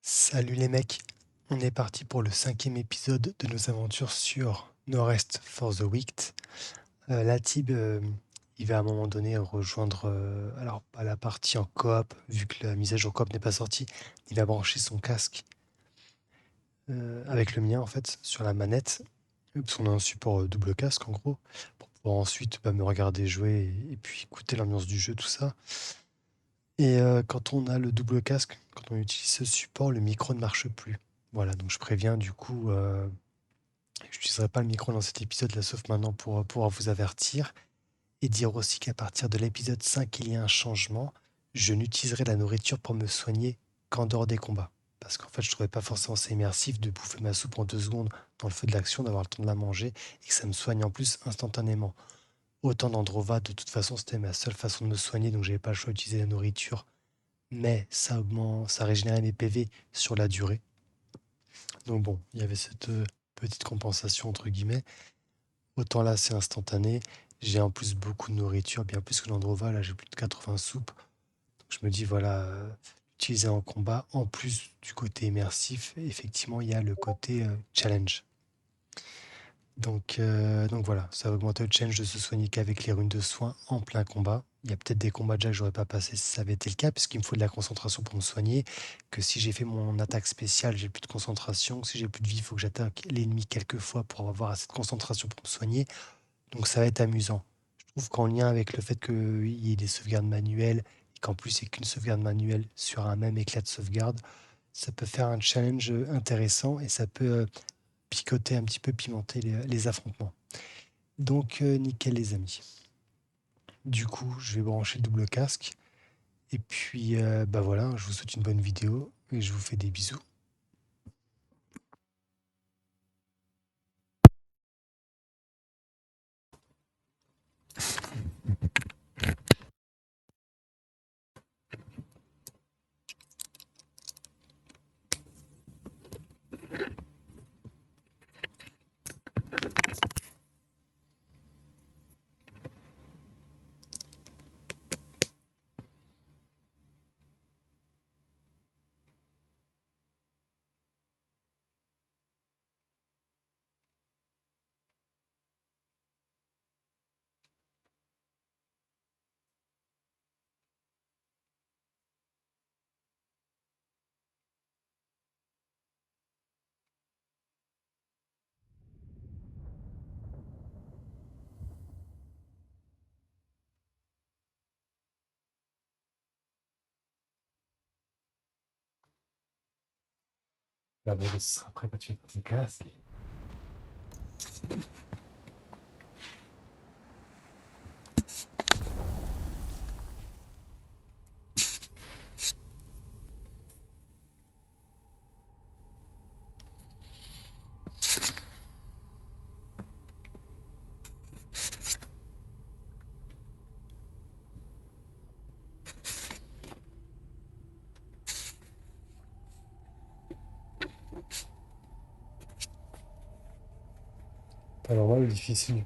Salut les mecs, on est parti pour le 5e épisode de nos aventures sur No Rest for the Wicked. Tib, il va à un moment donné rejoindre, alors pas la partie en coop, vu que la mise à jour coop n'est pas sortie, il va brancher son casque avec le mien en fait sur la manette, parce qu'on a un support double casque en gros, pour pouvoir ensuite me regarder jouer et puis écouter l'ambiance du jeu, tout ça. Et quand on a le double casque, quand on utilise ce support, le micro ne marche plus. Voilà, donc je préviens du coup, je n'utiliserai pas le micro dans cet épisode là, sauf maintenant pour pouvoir vous avertir et dire aussi qu'à partir de l'épisode 5, il y a un changement. Je n'utiliserai la nourriture pour me soigner qu'en dehors des combats. Parce qu'en fait, je trouvais pas forcément assez immersif de bouffer ma soupe en 2 secondes dans le feu de l'action, d'avoir le temps de la manger et que ça me soigne en plus instantanément. Autant d'Androva, de toute façon, c'était ma seule façon de me soigner, donc j'avais pas le choix d'utiliser la nourriture, mais ça régénérait mes PV sur la durée. Donc bon, il y avait cette petite compensation entre guillemets. Autant là, c'est instantané. J'ai en plus beaucoup de nourriture, bien plus que l'Androva. Là, j'ai plus de 80 soupes. Donc je me dis, voilà, utiliser en combat, en plus du côté immersif, effectivement, il y a le côté challenge. Donc voilà, ça va augmenter le challenge de se soigner qu'avec les runes de soins en plein combat. Il y a peut-être des combats déjà que j'aurais pas passé si ça avait été le cas, puisqu'il me faut de la concentration pour me soigner. Que si j'ai fait mon attaque spéciale, j'ai plus de concentration. Que si j'ai plus de vie, il faut que j'attaque l'ennemi quelques fois pour avoir assez de concentration pour me soigner. Donc ça va être amusant. Je trouve qu'en lien avec le fait qu'il y ait des sauvegardes manuelles, et qu'en plus c'est qu'une sauvegarde manuelle sur un même éclat de sauvegarde, ça peut faire un challenge intéressant et ça peut picoter un petit peu, pimenter les affrontements. Donc, nickel les amis. Du coup, je vais brancher le double casque. Et puis, bah voilà, je vous souhaite une bonne vidéo et je vous fais des bisous. Bah, ce sera après quand tu mets ton casque. Pas normal ou difficile?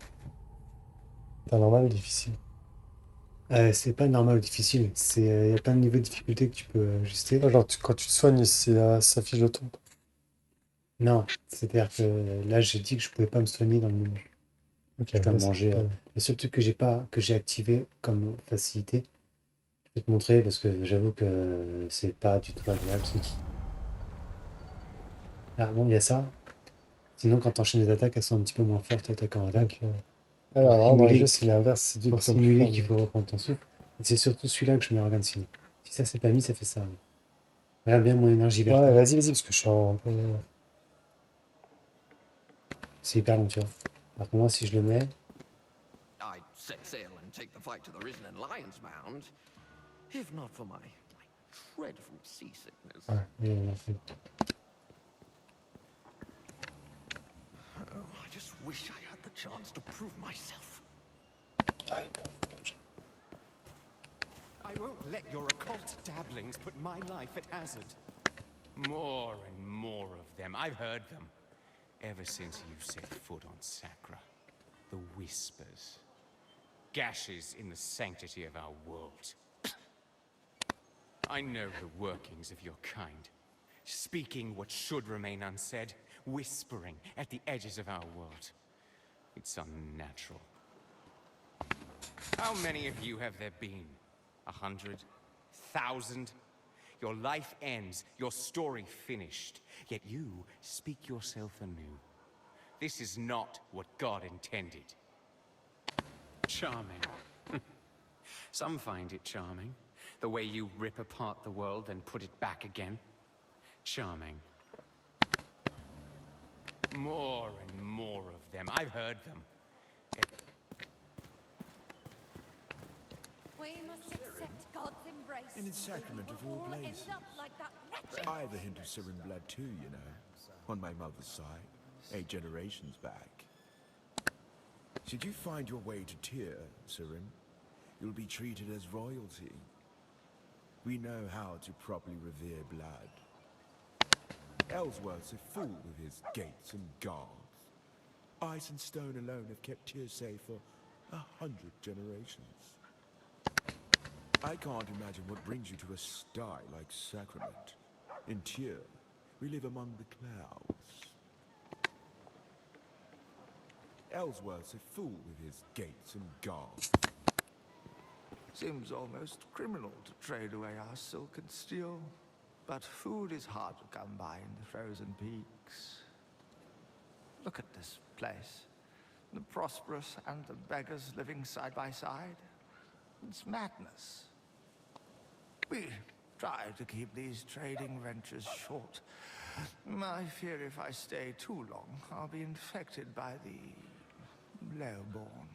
Pas normal ou difficile? C'est pas normal ou difficile, il y a plein de niveaux de difficulté que tu peux ajuster. Ah, genre, quand tu te soignes, ça affiche le ton. Non, c'est-à-dire que là, j'ai dit que je pouvais pas me soigner dans le moment. Ok, je dois là, manger. Le seul truc que j'ai pas, que j'ai activé comme facilité, je vais te montrer parce que j'avoue que c'est pas du tout agréable. Ah bon, il y a ça. Sinon, quand tu enchaînes les attaques, elles sont un petit peu moins fortes, attaque en attaque. ok. Alors, non, dans les jeux, c'est l'inverse, c'est Pour tout le temps plus simuler fort. qu'il faut reprendre ton souffle. Et c'est surtout celui-là que je mets en signe. Si ça c'est pas mis, ça fait ça. Regarde bien mon énergie verte. Ouais, vas-y, parce que je suis un peu. C'est hyper long, tu vois. Alors que moi, si je le mets, I'd set sail and take the fight to the Risen and Lion's Mound, if not for my dreadful seasickness. ouais, il en fait. Oh, I just wish I had the chance to prove myself. I won't let your occult dabblings put my life at hazard. More and more of them. I've heard them. Ever since you've set foot on Sacra. The whispers. Gashes in the sanctity of our world. I know the workings of your kind. speaking what should remain unsaid, whispering at the edges of our world. It's unnatural. How many of you have there been? 100? 1,000? Your life ends, your story finished, yet you speak yourself anew. This is not what God intended. Charming. Some find it charming, the way you rip apart the world and put it back again. Charming. More and more of them. I've heard them. We must accept God's embrace. In its sacrament of all Or places. end up like that wretched. I have a hint of Syrian blood too, you know. On my mother's side, 8 generations back. Should you find your way to Tyr, Syrian, you'll be treated as royalty. We know how to properly revere blood. Ellsworth's a fool with his gates and guards. Ice and stone alone have kept Tyr safe for 100 generations. I can't imagine what brings you to a sty like Sacrament. In Tyr, we live among the clouds. Ellsworth's a fool with his gates and guards. Seems almost criminal to trade away our silk and steel. But food is hard to come by in the frozen peaks. Look at this place. The prosperous and the beggars living side by side. It's madness. We try to keep these trading ventures short. I fear if I stay too long, I'll be infected by the lowborn.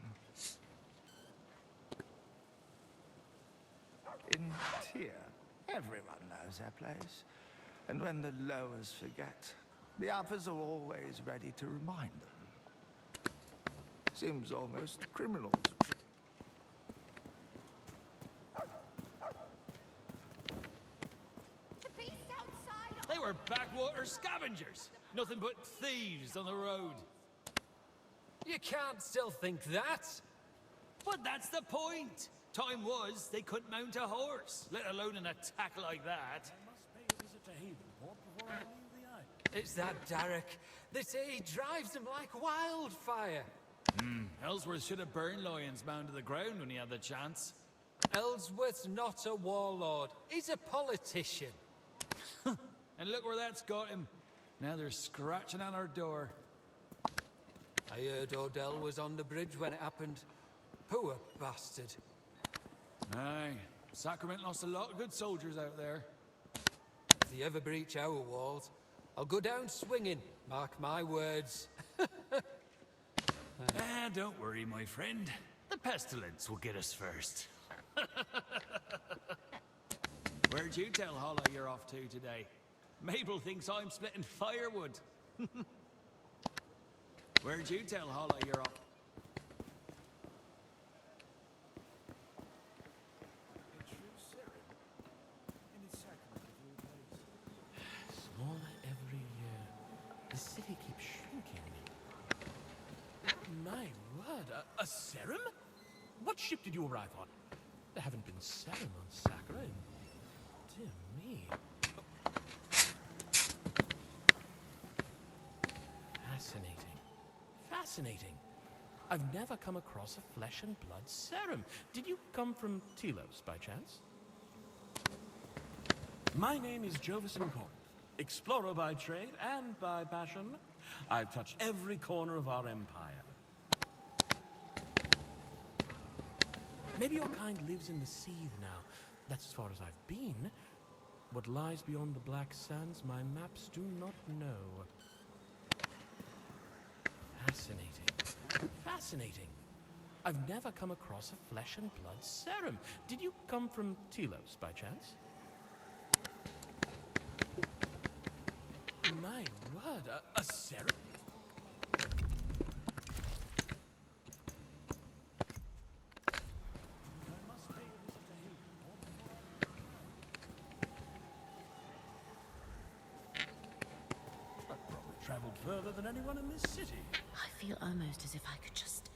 In Tyr, everyone knows their place. And when the lowers forget, the uppers are always ready to remind them. Seems almost criminal to The beast outside. They were backwater scavengers. Nothing but thieves on the road. You can't still think that. But that's the point. Time was they couldn't mount a horse, let alone an attack like that. It's that Derek. They say he drives them like wildfire. Ellsworth should have burned Lyons bound to the ground when he had the chance. Ellsworth's not a warlord. He's a politician. And look where that's got him. Now they're scratching on our door. I heard Odell was on the bridge when it happened. Poor bastard. Aye. Sacrament lost a lot of good soldiers out there. If they ever breach our walls, I'll go down swinging. Mark my words. Don't worry, my friend. The pestilence will get us first. Where'd you tell Holla you're off to today? Mabel thinks I'm splitting firewood. Where'd you tell Holla you're off? Smaller every year. The city keeps shrinking. My word, a serum? What ship did you arrive on? There haven't been serum on Sacra in... Dear me. Fascinating. Fascinating. I've never come across a flesh and blood serum. Did you come from Telos, by chance? My name is Jovison Court, explorer by trade and by passion. I've touched every corner of our empire. Maybe your kind lives in the Seethe now. That's as far as I've been. What lies beyond the Black Sands, my maps do not know. Fascinating. Fascinating. I've never come across a flesh and blood serum. Did you come from Telos, by chance? My word, a serum? I've probably traveled further than anyone in this city. I feel almost as if I could just...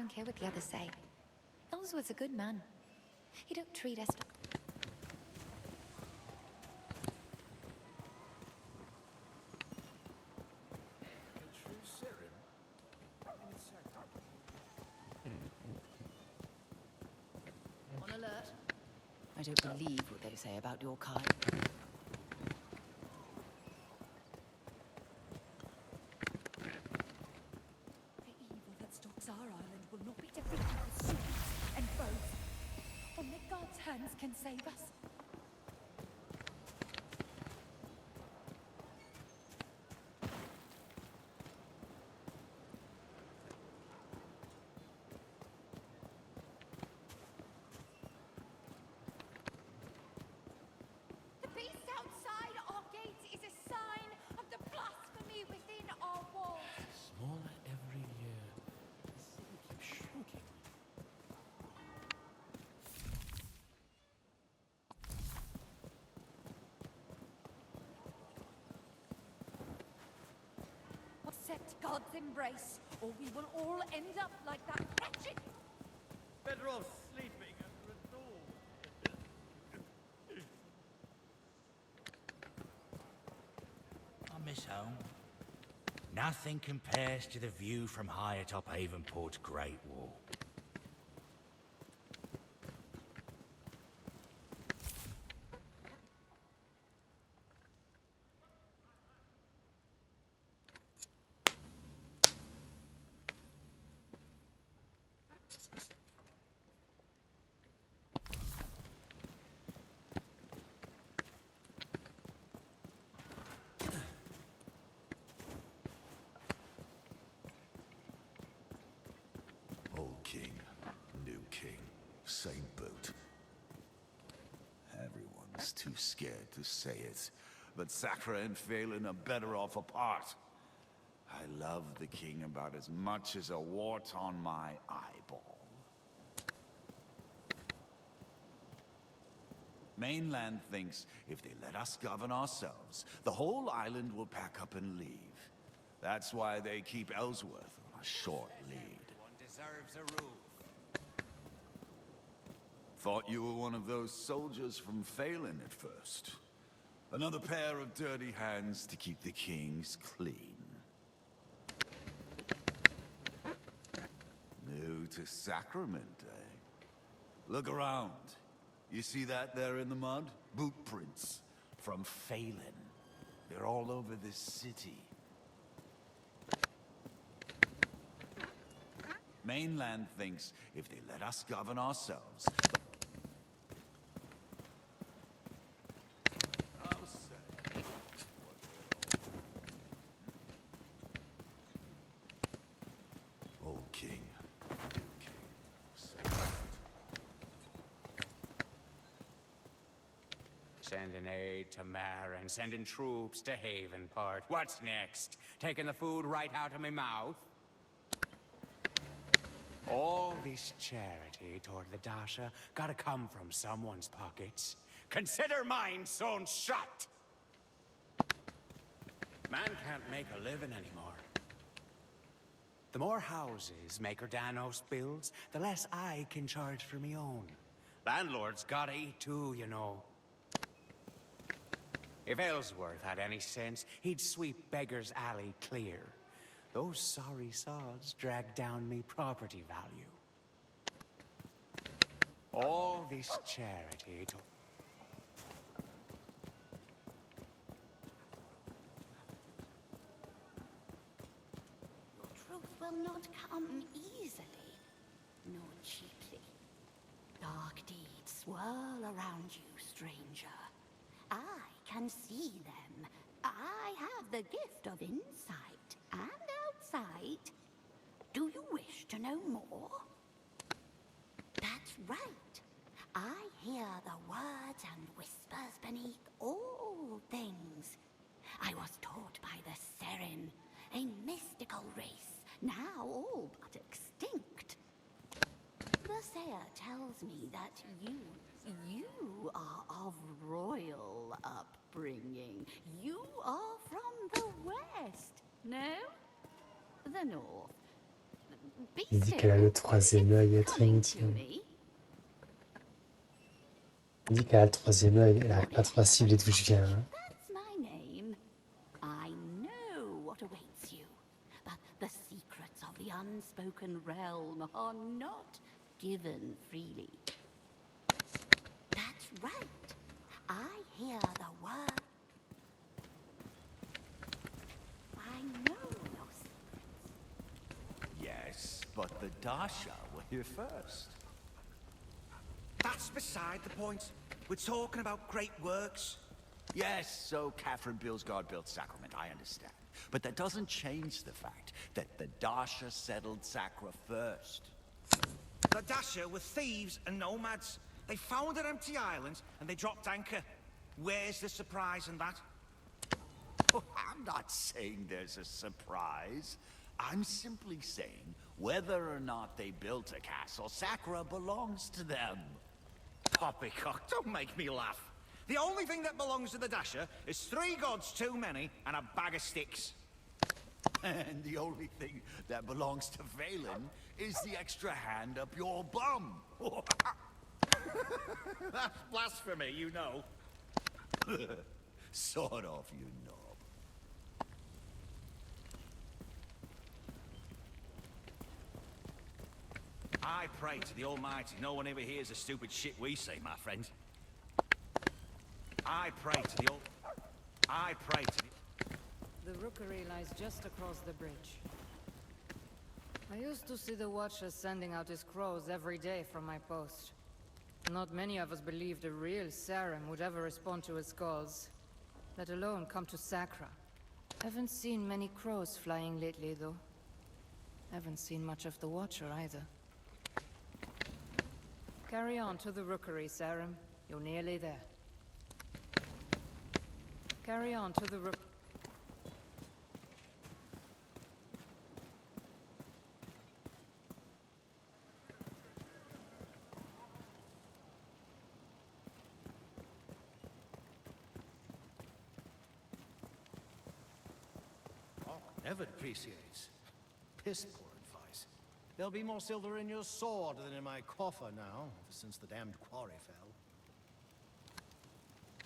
don't care what the others say. Ellsworth's a good man. He don't treat us... On alert. I don't believe what they say about your kind. The evil that stalks our island will not be defeated with swords and bows. Only God's hands can save us. The beast outside our gates is a sign of the blasphemy within our walls. Smaller every year. The city keeps shrinking. Accept God's embrace, or we will all end up like that wretched... Better off sleeping under a door. I miss home. Nothing compares to the view from high atop Avonport's Great Wall. Old king, new king, same boat. Everyone's too scared to say it, but Sacre and Phelan are better off apart. I love the king about as much as a wart on my eyeball. Mainland thinks if they let us govern ourselves, the whole island will pack up and leave. That's why they keep Ellsworth on a short lead. One deserves a roof. Thought you were one of those soldiers from Phelan at first. Another pair of dirty hands to keep the kings clean. New to Sacrament, eh? Look around. You see that there in the mud? Boot prints from Phelan. They're all over this city. Mainland thinks if they let us govern ourselves... I'll say. Old king, new king, Sending aid to Marin, sending troops to Havenport. What's next? Taking the food right out of my mouth? All this charity toward the Dasha gotta come from someone's pockets. Consider mine sewn shut! Man can't make a living anymore. The more houses Maker Danos builds, the less I can charge for me own. Landlord's gotta eat too, you know. If Ellsworth had any sense, he'd sweep Beggar's Alley clear. Those sorry sods drag down me property value. All this charity to... Truth will not come easily, nor cheaply. Dark deeds swirl around you, stranger. I can see them. I have the gift of insight and outsight. Do you wish to know more? That's right. I hear the words and whispers beneath all things. I was taught by the Serin, a mystical race, now all but extinct. The Seer tells me that you are of royal upbringing. You are from the West, no? The North. Be Il dit qu'elle a le troisième œil, être coming to inutile. me. Il dit qu'elle a le troisième œil, elle n'arrive pas trop à cibler d'où je viens. Hein. That's my name. I know what awaits you, but the secrets of the unspoken realm are not given freely. That's right. I hear the word. I know your secrets. Yes, but the Dasha were here first. That's beside the point. We're talking about great works. Yes, so Catherine Bilsgaard built Sacrament, I understand. But that doesn't change the fact that the Dasha settled Sacra first. The Dasha were thieves and nomads. They found an empty island and they dropped anchor. Where's the surprise in that? Oh, I'm not saying there's a surprise. I'm simply saying whether or not they built a castle, Sacra belongs to them. Poppycock, don't make me laugh. The only thing that belongs to the Dasha is 3 gods too many and a bag of sticks. And the only thing that belongs to Valen is the extra hand up your bum. That's blasphemy, you know. Sort of, you knob. I pray to the Almighty no one ever hears the stupid shit we say, my friend. I pray to the The rookery lies just across the bridge. I used to see the Watcher sending out his crows every day from my post. Not many of us believed a real Sarum would ever respond to his calls, let alone come to Sacra. Haven't seen many crows flying lately, though. Haven't seen much of the Watcher either. Carry on to the rookery, Sarum. You're nearly there. Carry on to the rook. Never appreciates. Piss poor advice. There'll be more silver in your sword than in my coffer now, since the damned quarry fell.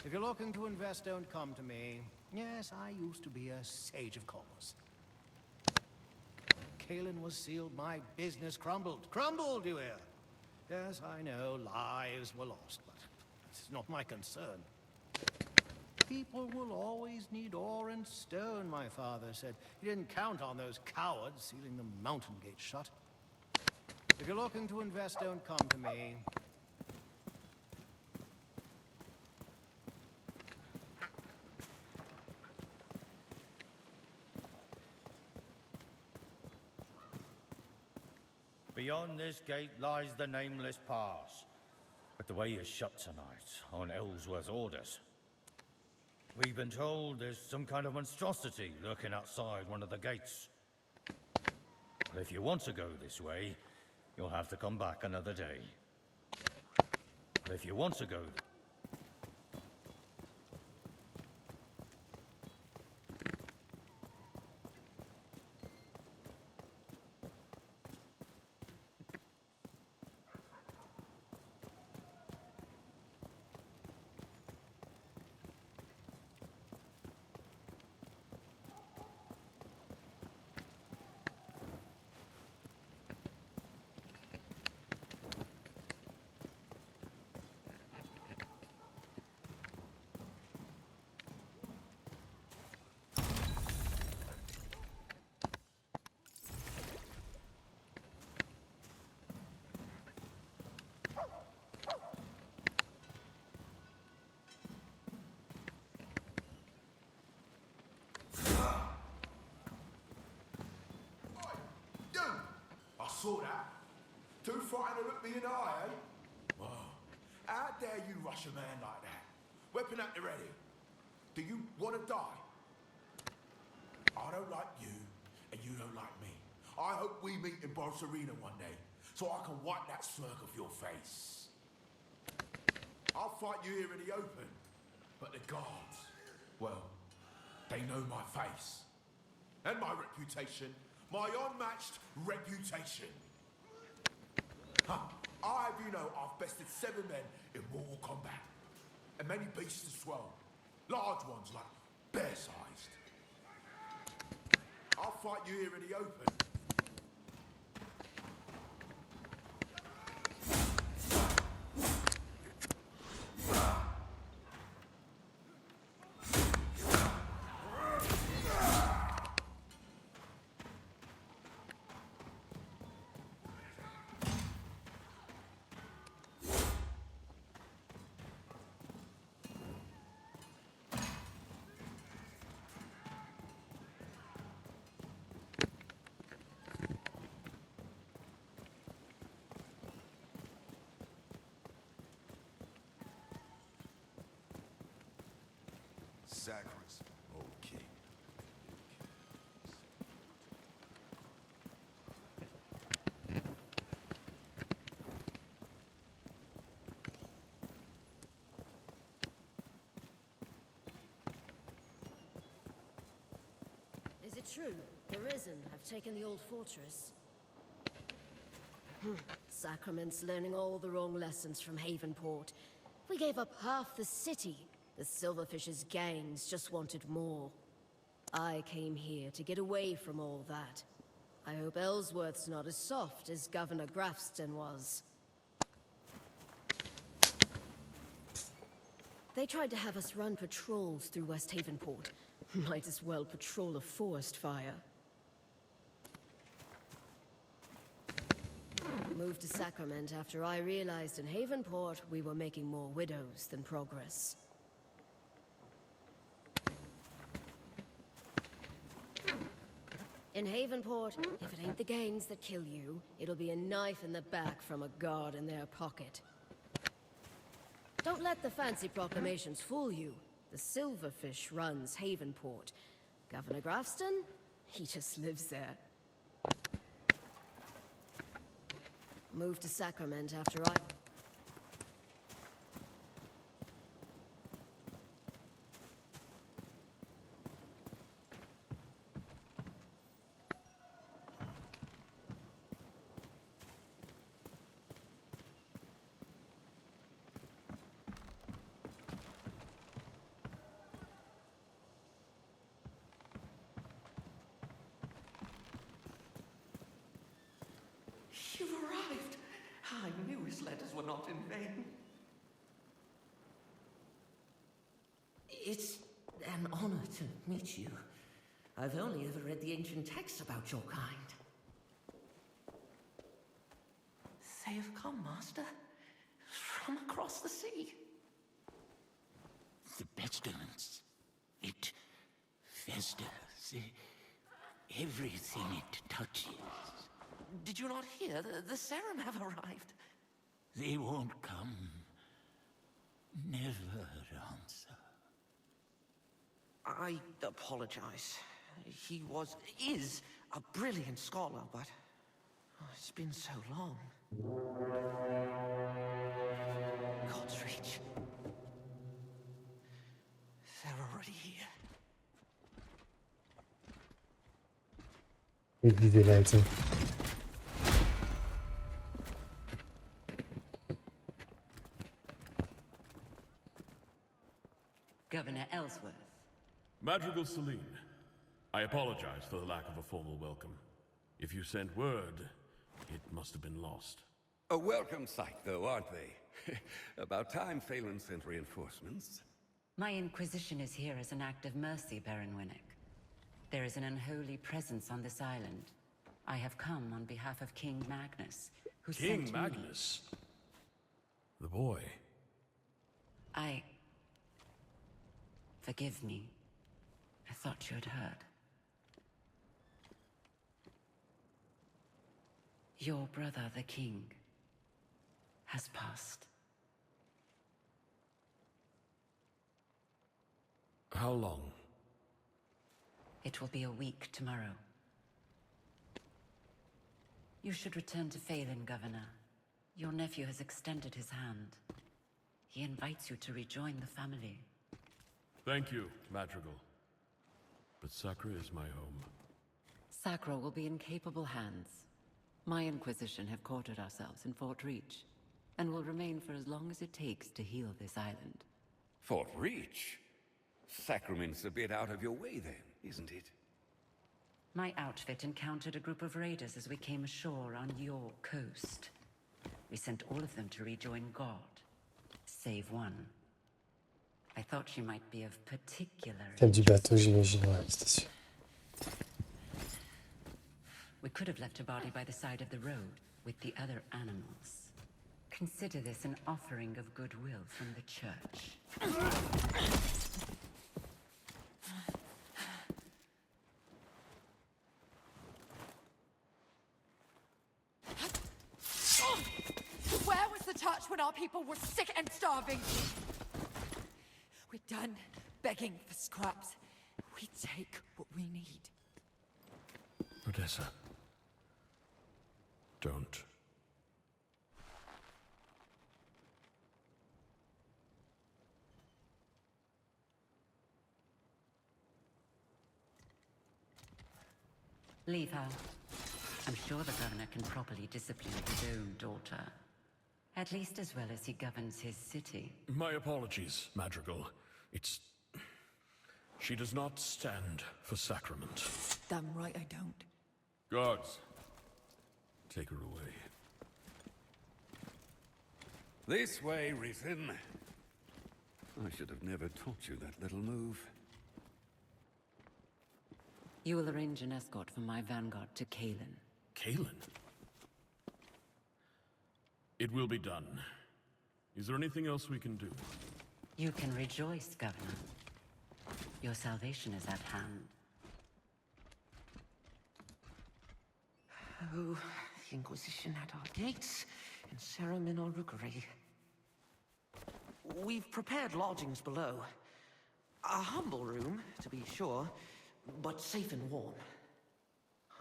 If you're looking to invest, don't come to me. Yes, I used to be a sage of commerce. Kalen was sealed, my business crumbled. Crumbled, you hear? Yes, I know, lives were lost, but it's not my concern. People will always need ore and stone, my father said. He didn't count on those cowards sealing the mountain gate shut. If you're looking to invest, don't come to me. Beyond this gate lies the nameless pass. But the way is shut tonight on Ellsworth's orders. We've been told there's some kind of monstrosity lurking outside one of the gates. But if you want to go this way, you'll have to come back another day. But if you want to go... Saw that. Too frightened to look me in the eye, eh? Whoa. How dare you rush a man like that? Weapon at the ready. Do you want to die? I don't like you, and you don't like me. I hope we meet in Barcelona one day, so I can wipe that smirk off your face. I'll fight you here in the open, but the guards, well, they know my face. And my reputation. my unmatched reputation. I have you know I've bested 7 men in mortal combat, and many beasts as well. Large ones like bear-sized. I'll fight you here in the open. Sacres. Okay. Is it true? The Risen have taken the old fortress? Sacrament's learning all the wrong lessons from Havenport. We gave up half the city. The Silverfish's gangs just wanted more. I came here to get away from all that. I hope Ellsworth's not as soft as Governor Grafston was. They tried to have us run patrols through West Havenport. Might as well patrol a forest fire. Moved to Sacrament after I realized in Havenport we were making more widows than progress. In Havenport, if it ain't the gangs that kill you, it'll be a knife in the back from a guard in their pocket. Don't let the fancy proclamations fool you. The Silverfish runs Havenport. Governor Grafston? He just lives there. Moved to Sacrament after I... You've arrived! I knew his letters were not in vain. It's an honor to meet you. I've only ever read the ancient texts about your kind. They have come, Master, from across the sea. The pestilence. It festers. Everything it touches. Did you not hear? The Serum have arrived. They won't come. Never answer. I apologize. He is a brilliant scholar, but it's been so long. God's reach. They're already here. Église là, tiens. Governor Ellsworth. Madrigal Celine, I apologize for the lack of a formal welcome. If you sent word, it must have been lost. A welcome sight, though, aren't they? About time Phelan sent reinforcements. My inquisition is here as an act of mercy, Baron Winnick. There is an unholy presence on this island. I have come on behalf of King Magnus, who sent me... King Magnus? The boy. Forgive me. I thought you had heard. Your brother, the king, has passed. How long? It will be a week tomorrow. You should return to Phelan, Governor. Your nephew has extended his hand. He invites you to rejoin the family. Thank you, Madrigal. But Sacre is my home. Sacro will be in capable hands. My Inquisition have quartered ourselves in Fort Reach, and will remain for as long as it takes to heal this island. Fort Reach? Sacrament's a bit out of your way then, isn't it? My outfit encountered a group of raiders as we came ashore on your coast. We sent all of them to rejoin God, save one. I thought she might be of particular Celle du interest. bateau, j'imagine, ouais, c'était sûr. We could have left her body by the side of the road with the other animals. Consider this an offering of goodwill from the church. Where was the church when our people were sick and starving? We're done begging for scraps. We take what we need. Odessa. Don't. Leave her. I'm sure the governor can properly discipline his own daughter. At least as well as he governs his city. My apologies, Madrigal. It's... She does not stand for sacrament. Damn right I don't. Guards, take her away. This way, Rhythm. I should have never taught you that little move. You will arrange an escort for my vanguard to Kalen. Kalen? It will be done. Is there anything else we can do? You can rejoice, Governor. Your salvation is at hand. Oh, the Inquisition at our gates, and Serum in our rookery. We've prepared lodgings below. A humble room, to be sure, but safe and warm.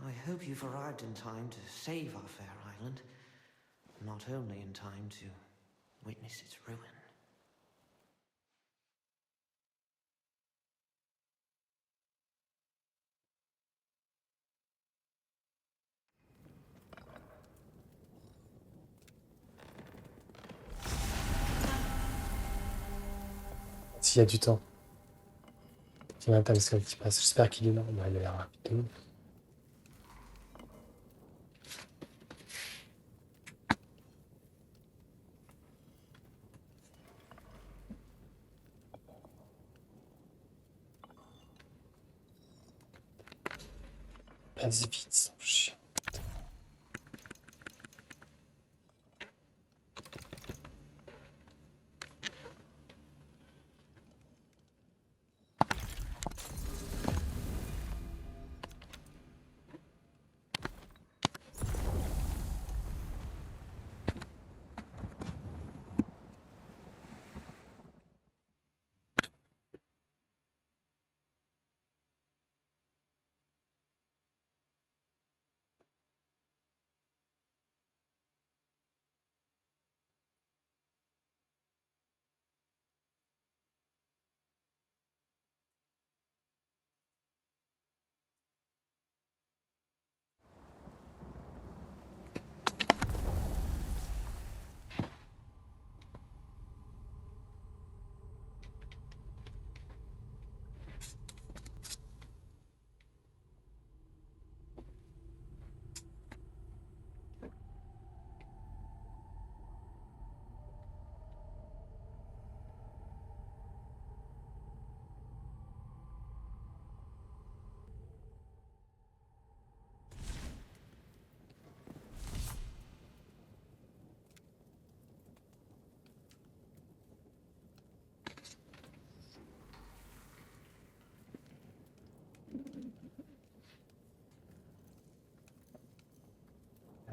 I hope you've arrived in time to save our fair island, not only in time to witness its ruin. S'il y a du temps. J'ai même pas le scope qui passe. J'espère qu'il est là. Bah, il a l'air rapide. Vas-y vite, sans chier.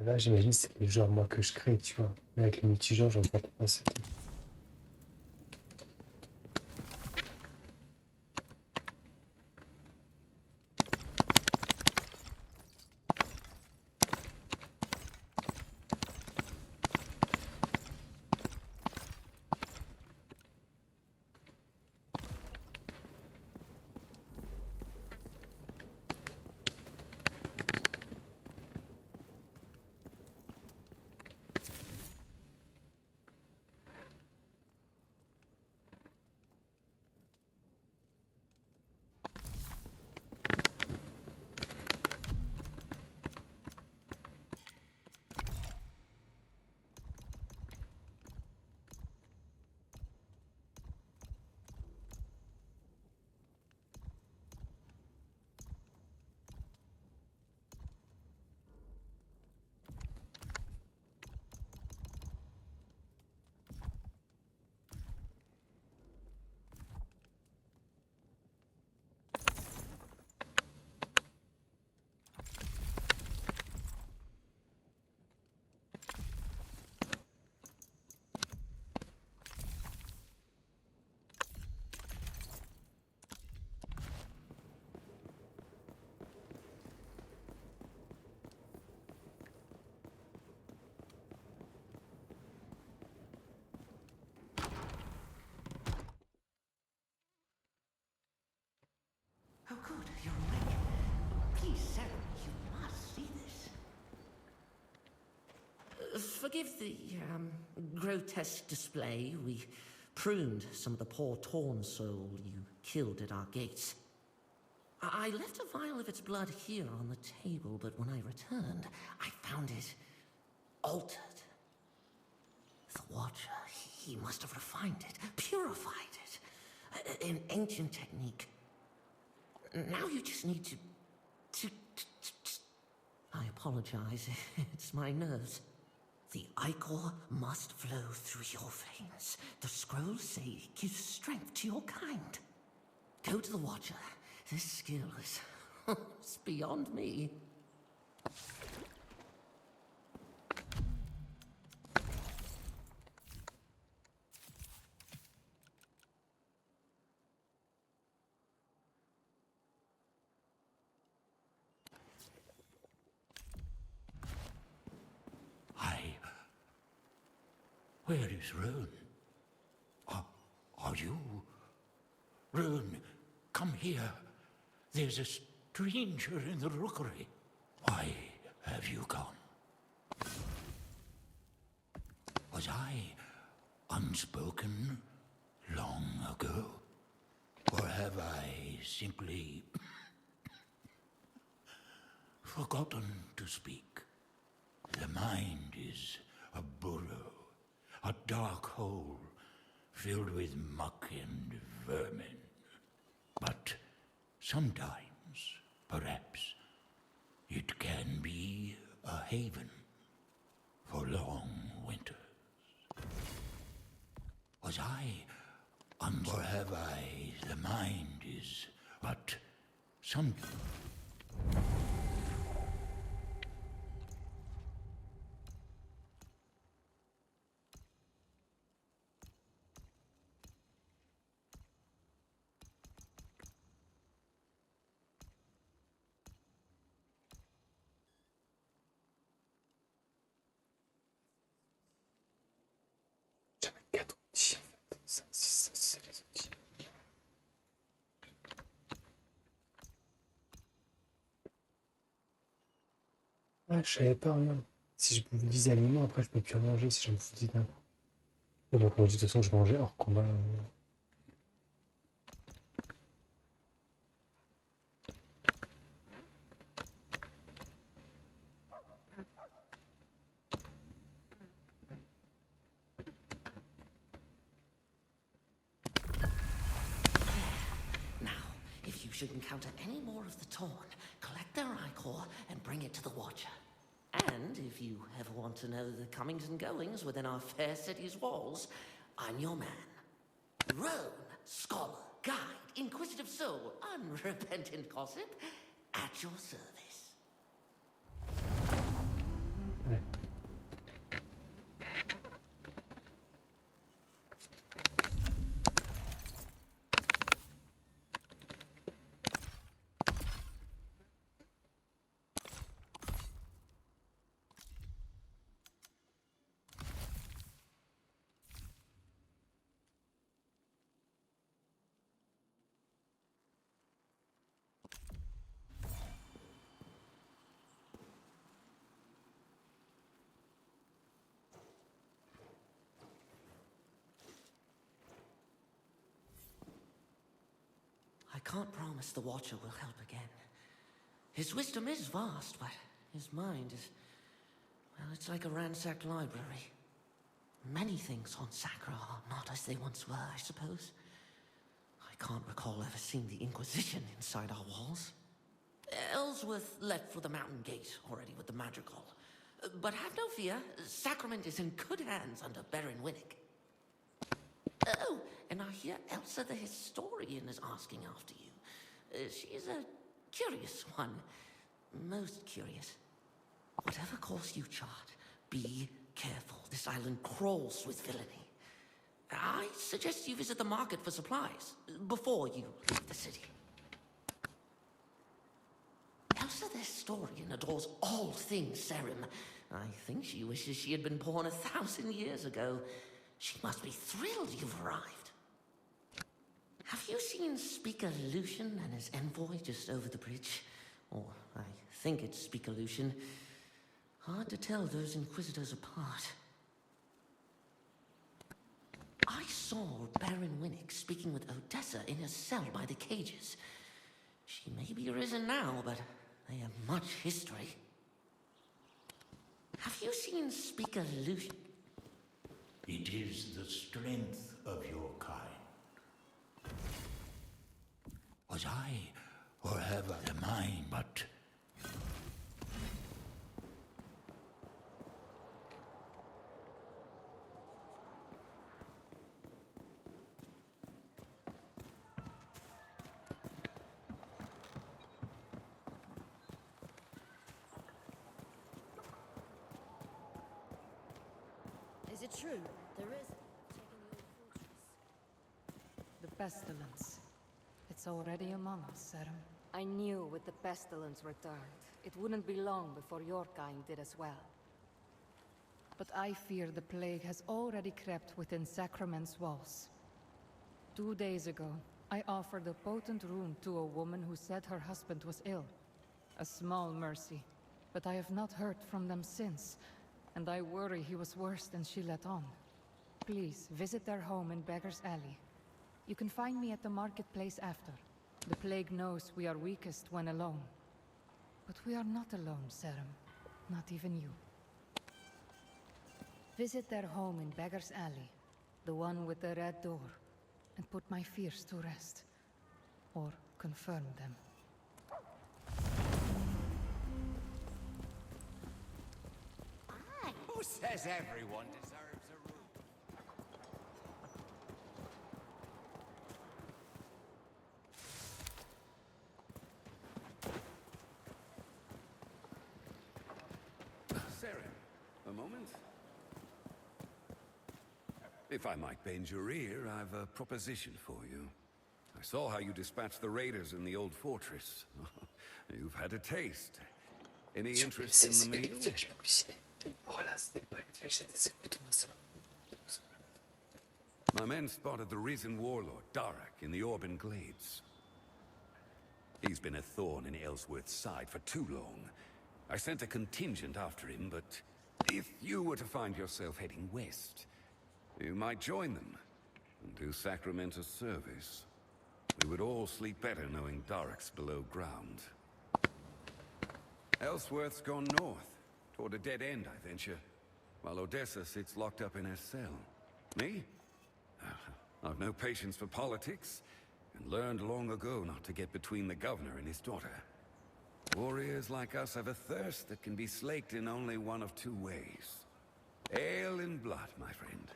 Là, j'imagine que c'est le genre moi que je crée, tu vois. Mais avec le multijoueur, j'en vois pas ça. forgive the grotesque display. We pruned some of the poor torn soul you killed at our gates. I left a vial of its blood here on the table, but when I returned, I found it altered. The Watcher, he must have refined it, purified it. An ancient technique. Now you just need to... I apologize, it's my nerves. The ichor must flow through your veins. The scrolls say it gives strength to your kind. Go to the Watcher. This skill is... it's beyond me. Where is Rune? Are you? Rune, come here. There's a stranger in the rookery. Why have you gone? Was I unspoken long ago? Or have I simply forgotten to speak? The mind is a burrow, a dark hole filled with muck and vermin. But sometimes, perhaps, it can be a haven for long winters. Was I, or have I, the mind is but some... Ah, je savais pas, rien. Si je me disais aliment, après je peux plus manger si je me foutais d'un. Et donc, de toute façon, je mangeais hors combat. Now, if you should encounter any more of the Torn, collect their ichor and bring it to the Watcher. And if you ever want to know the comings and goings within our fair city's walls, I'm your man. Roan, scholar, guide, inquisitive soul, unrepentant gossip, at your service. I can't promise the Watcher will help again. His wisdom is vast, but his mind is... well, it's like a ransacked library. Many things on Sacra are not as they once were, I suppose. I can't recall ever seeing the Inquisition inside our walls. Ellsworth left for the Mountain Gate already with the Madrigal. But have no fear, Sacrament is in good hands under Baron Winnick. Oh, and I hear Elsa the Historian is asking after you. She's a curious one. Most curious. Whatever course you chart, be careful. This island crawls with villainy. I suggest you visit the market for supplies before you leave the city. Elsa the Historian adores all things Serim. I think she wishes she had been born 1,000 years ago. She must be thrilled you've arrived. Have you seen Speaker Lucian and his envoy just over the bridge? Or I think it's Speaker Lucian. Hard to tell those Inquisitors apart. I saw Baron Winnick speaking with Odessa in her cell by the cages. She may be risen now, but they have much history. Have you seen Speaker Lucian? It is the strength of your kind. Was I, or have I the mind, but... Is it true? There is taking the old fortress. The pestilence. It's already among us, Serum. I knew with the pestilence returned, it wouldn't be long before your kind did as well. But I fear the plague has already crept within Sacrament's walls. 2 days ago, I offered a potent rune to a woman who said her husband was ill. A small mercy, but I have not heard from them since, and I worry he was worse than she let on. Please, visit their home in Beggar's Alley. You can find me at the marketplace after. The plague knows we are weakest when alone. But we are not alone, Serum. Not even you. Visit their home in Beggar's Alley, the one with the red door, and put my fears to rest. Or confirm them. Who says everyone deserves a room? Sarah, a moment. If I might bend your ear, I've a proposition for you. I saw how you dispatched the raiders in the old fortress. You've had a taste. Any interest in the meal? My men spotted the risen warlord, Darak, in the Orban Glades. He's been a thorn in Ellsworth's side for too long. I sent a contingent after him, but if you were to find yourself heading west, you might join them and do Sacrament a service. We would all sleep better knowing Darak's below ground. Ellsworth's gone north, toward a dead end, I venture, while Odessa sits locked up in her cell. Me? I've no patience for politics, and learned long ago not to get between the governor and his daughter. Warriors like us have a thirst that can be slaked in only one of two ways. Ale and blood, my friend.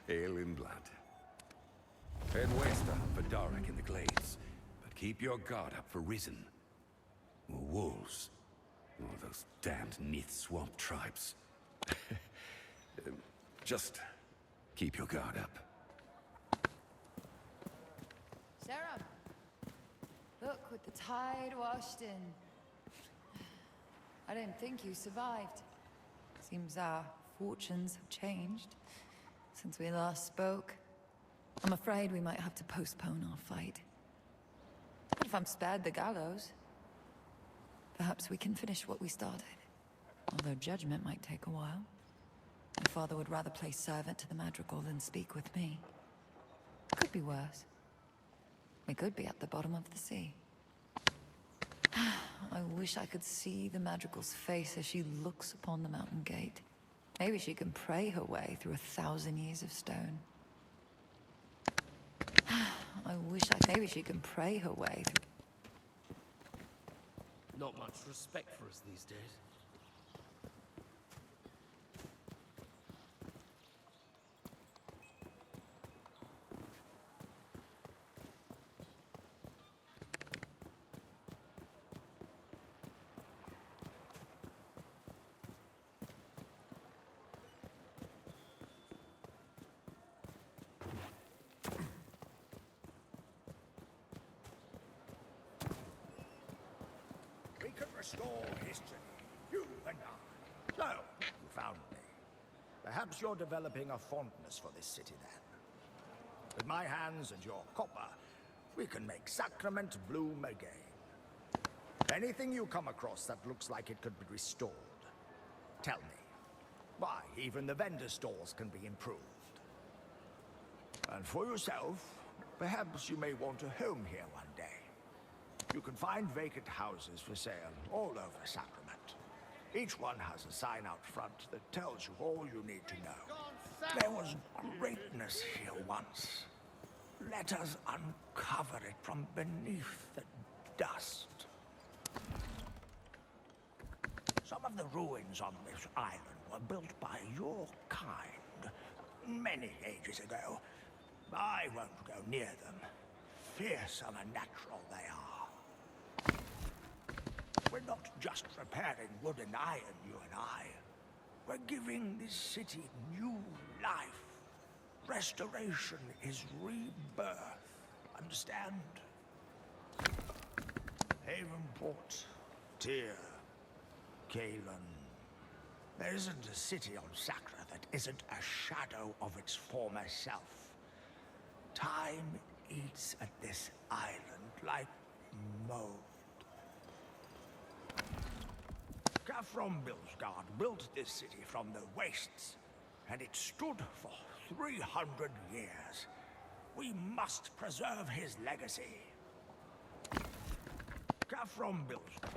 Ale and blood. Head west to hunt for Darak in the Glades, but keep your guard up for Risen. Or wolves. Or those damned Nith swamp tribes. Just keep your guard up. Sarah, look what the tide washed in. I don't think you survived. Seems our fortunes have changed since we last spoke. I'm afraid we might have to postpone our fight. But if I'm spared the gallows, perhaps we can finish what we started. Although judgment might take a while. My father would rather play servant to the madrigal than speak with me. Could be worse. We could be at the bottom of the sea. I wish I could see the madrigal's face as she looks upon the mountain gate. Maybe she can pray her way through 1,000 years of stone. Maybe she can pray her way through... Not much respect for us these days. Restore history, you and I. So, you found me. Perhaps you're developing a fondness for this city then. With my hands and your copper, we can make Sacrament bloom again. Anything you come across that looks like it could be restored, tell me. Why, even the vendor stalls can be improved. And for yourself, perhaps you may want a home here one day. You can find vacant houses for sale all over Sacrament. Each one has a sign out front that tells you all you need to know. There was greatness here once. Let us uncover it from beneath the dust. Some of the ruins on this island were built by your kind many ages ago. I won't go near them. Fearsome and natural they are. We're not just repairing wood and iron, you and I. We're giving this city new life. Restoration is rebirth. Understand? Havenport, Tyr, Kalen. There isn't a city on Sacra that isn't a shadow of its former self. Time eats at this island like mold. Caffron Bilsgard built this city from the wastes, and it stood for 300 years. We must preserve his legacy. Caffron Bilsgard.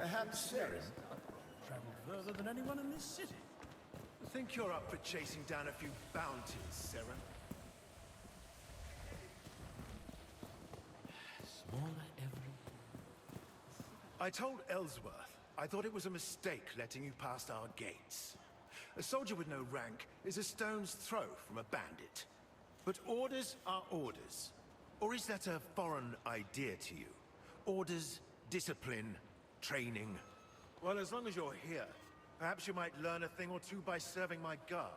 Perhaps Seren traveled further than anyone in this city. I think you're up for chasing down a few bounties, Seren. Smaller every... I told Ellsworth I thought it was a mistake letting you past our gates. A soldier with no rank is a stone's throw from a bandit. But orders are orders. Or is that a foreign idea to you? Orders, discipline, training. Well, as long as you're here, perhaps you might learn a thing or two by serving my guard.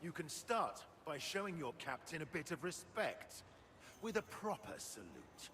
You can start by showing your captain a bit of respect, with a proper salute.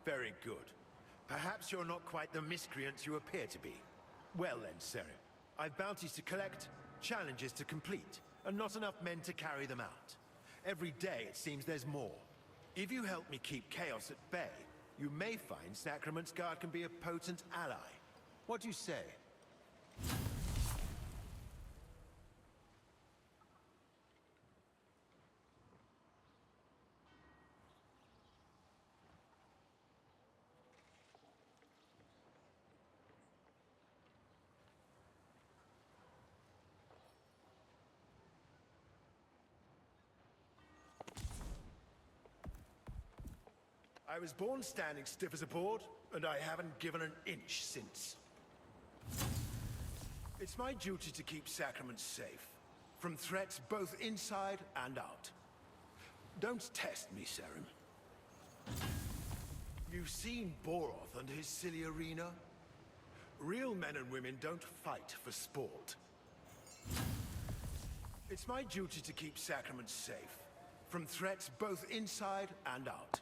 Very good. Perhaps you're not quite the miscreant you appear to be. Well then, Serim. I've bounties to collect, challenges to complete, and not enough men to carry them out. Every day it seems there's more. If you help me keep chaos at bay, you may find Sacrament's Guard can be a potent ally. What do you say? I was born standing stiff as a board, and I haven't given an inch since. It's my duty to keep Sacrament safe, from threats both inside and out. Don't test me, Serim. You've seen Boroth and his silly arena? Real men and women don't fight for sport. It's my duty to keep Sacrament safe, from threats both inside and out.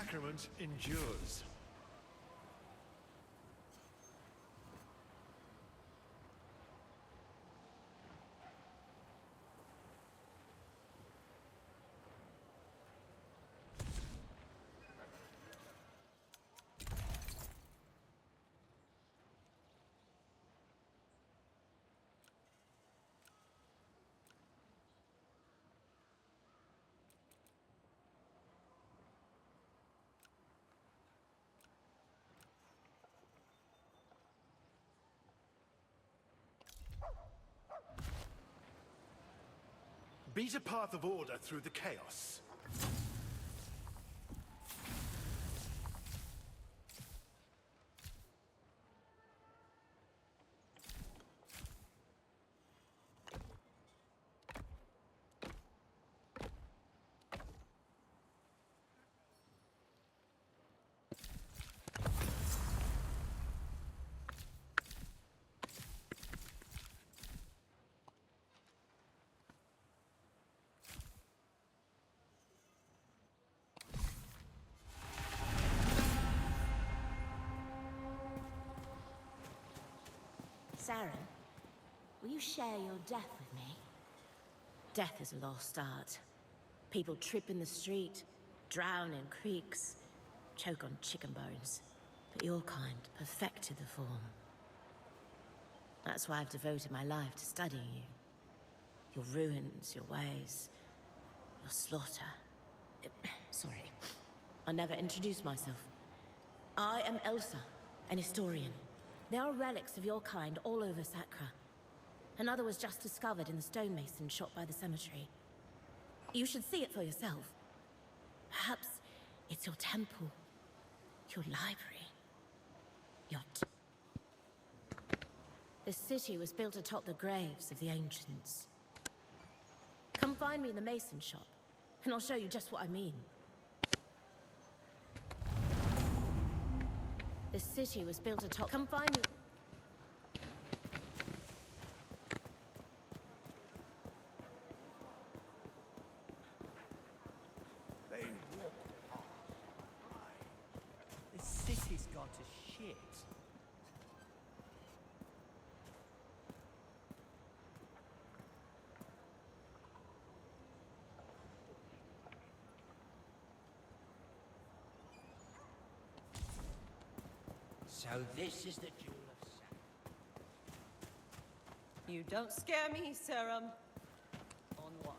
sacrament endures. Beat a path of order through the chaos. Saren, will you share your death with me? Death is a lost art. People trip in the street, drown in creeks, choke on chicken bones. But your kind perfected the form. That's why I've devoted my life to studying you. Your ruins, your ways, your slaughter. Sorry, I'll never introduce myself. I am Elsa, an historian. There are relics of your kind all over Sacra. Another was just discovered in the stonemason shot by the cemetery. You should see it for yourself. Perhaps it's your temple, your library, your... The city was built atop the graves of the ancients. Come find me in the mason shop, and I'll show you just what I mean. The city was built atop... Come find me... They walk the city's gone to shit. So this is the Jewel of Sacra. You don't scare me, Serum. On watch.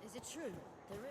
Is it true? There is...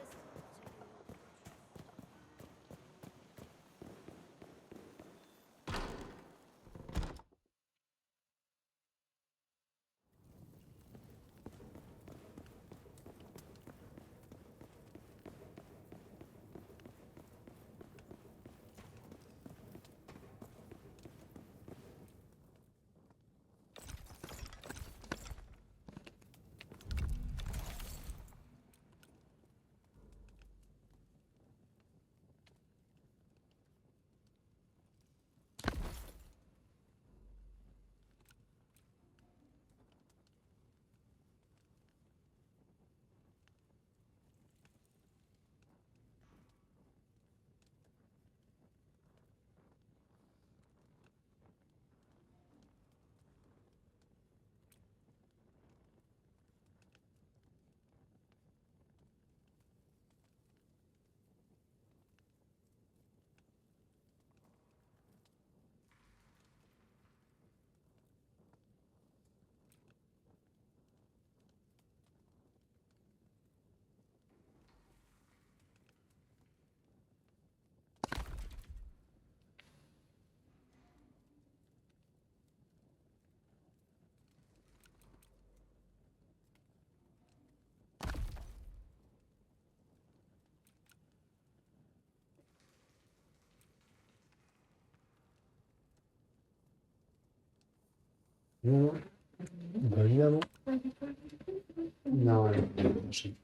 Non, non. Bah, évidemment. Non, allez, on enchaîne.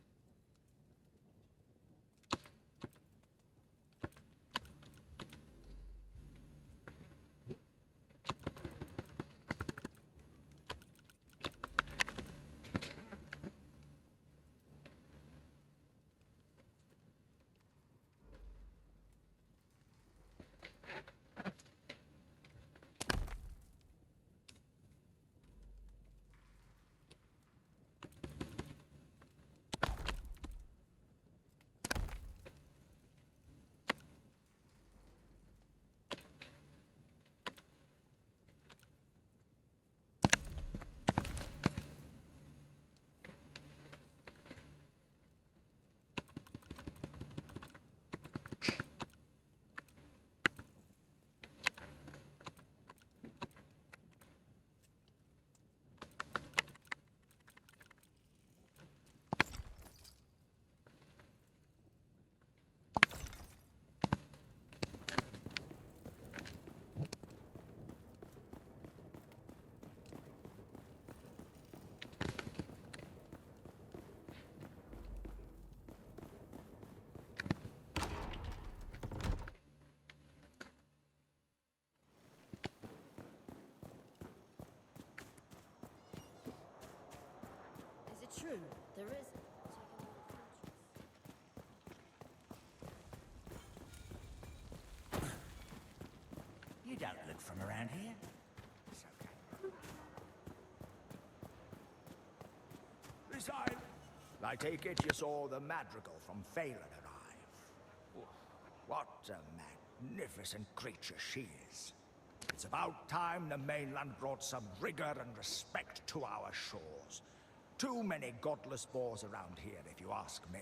Is it true? There is. You don't look from around here. It's okay. Resign. I take it you saw the madrigal from Phelan arrive. What a magnificent creature she is. It's about time the mainland brought some rigor and respect to our shores. Too many godless boars around here, if you ask me.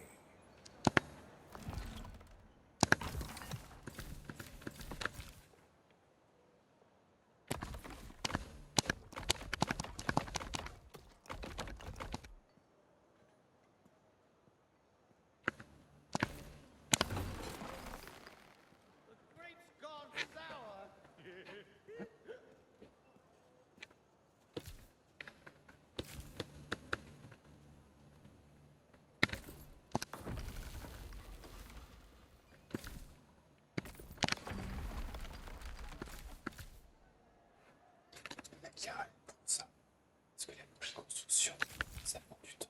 Carrément comme ça. Parce que la construction, ça prend du temps.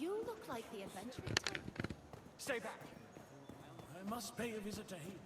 You look like the adventuring type. Stay back. I must pay a visit to Haven.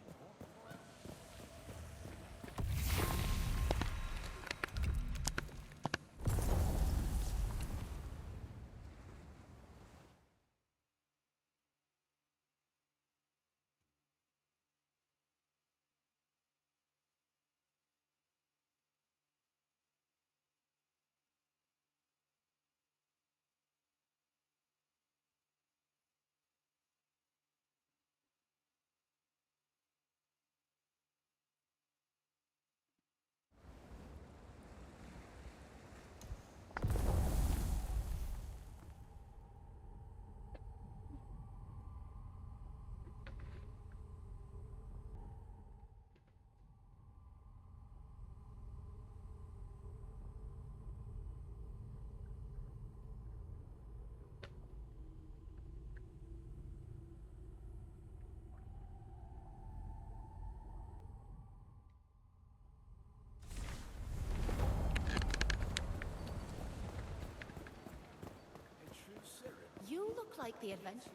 like the adventure.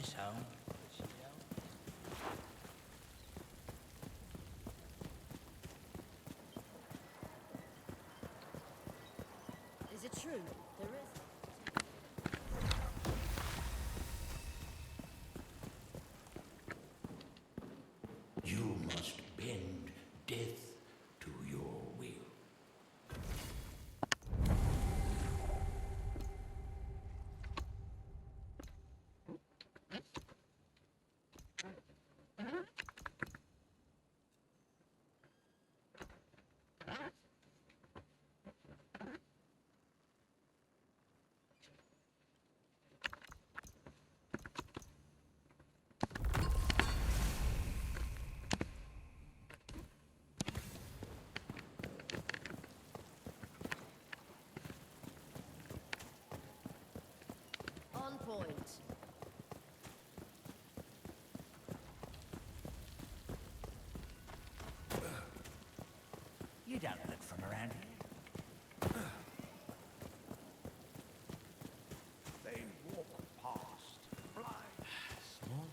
this home. Is it true? There is. You must bend death to your will. On point. You don't look from around here. They walk past, blind, small.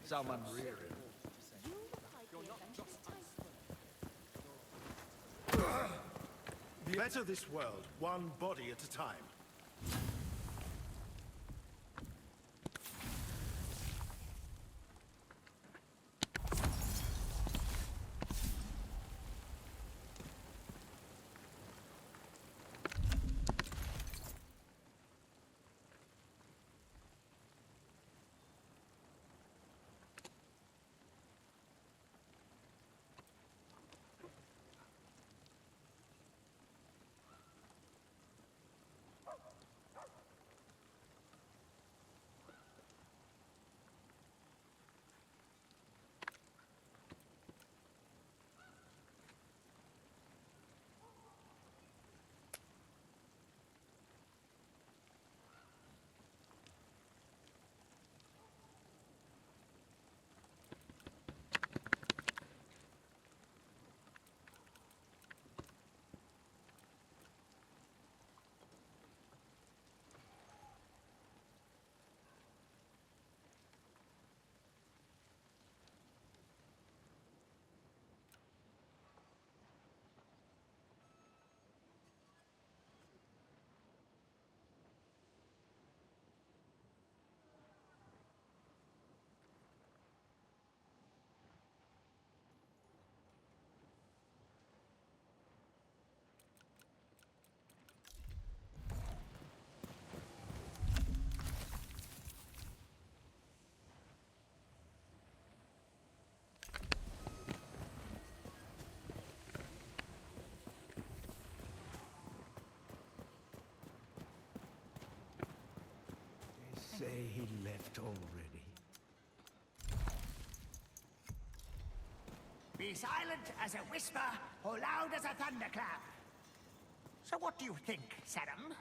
Someone rearing. Better this world, one body at a time. Say he left already. Be silent as a whisper, or loud as a thunderclap. So what do you think, Sarum?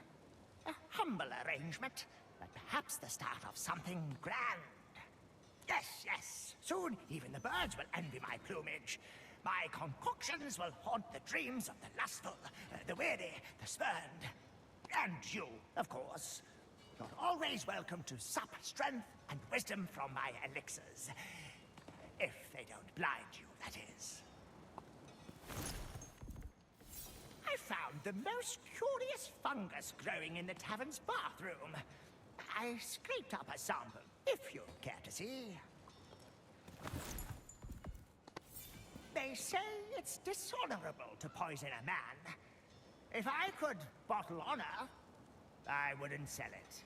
A humble arrangement, but perhaps the start of something grand. Yes, yes. Soon even the birds will envy my plumage. My concoctions will haunt the dreams of the lustful, the weary, the spurned. And you, of course. You're always welcome to sup strength and wisdom from my elixirs. If they don't blind you, that is. I found the most curious fungus growing in the tavern's bathroom. I scraped up a sample, if you'd care to see. They say it's dishonorable to poison a man. If I could bottle honor, I wouldn't sell it.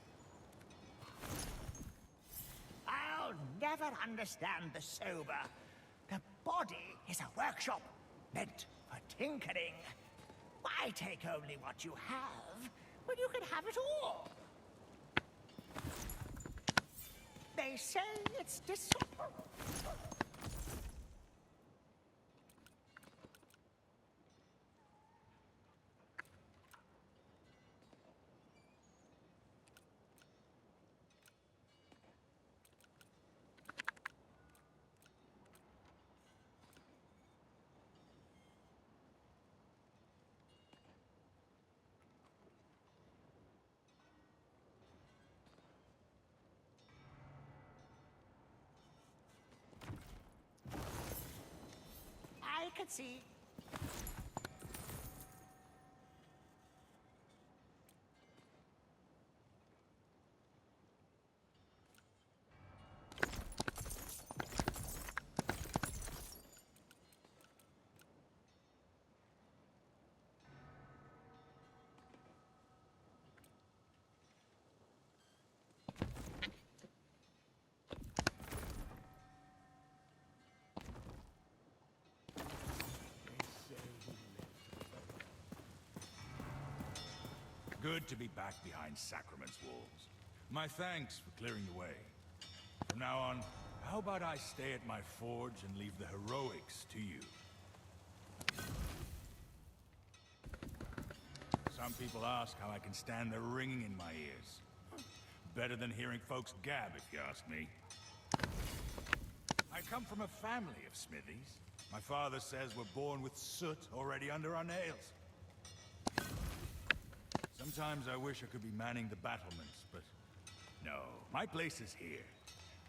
I'll never understand the sober. The body is a workshop meant for tinkering. Why take only what you have when you can have it all? They say it's dishonorable. can see. Good to be back behind Sacrament's walls. My thanks for clearing the way. From now on, how about I stay at my forge and leave the heroics to you? Some people ask how I can stand the ringing in my ears. Better than hearing folks gab, if you ask me. I come from a family of smithies. My father says we're born with soot already under our nails. Sometimes I wish I could be manning the battlements, but no, my place is here.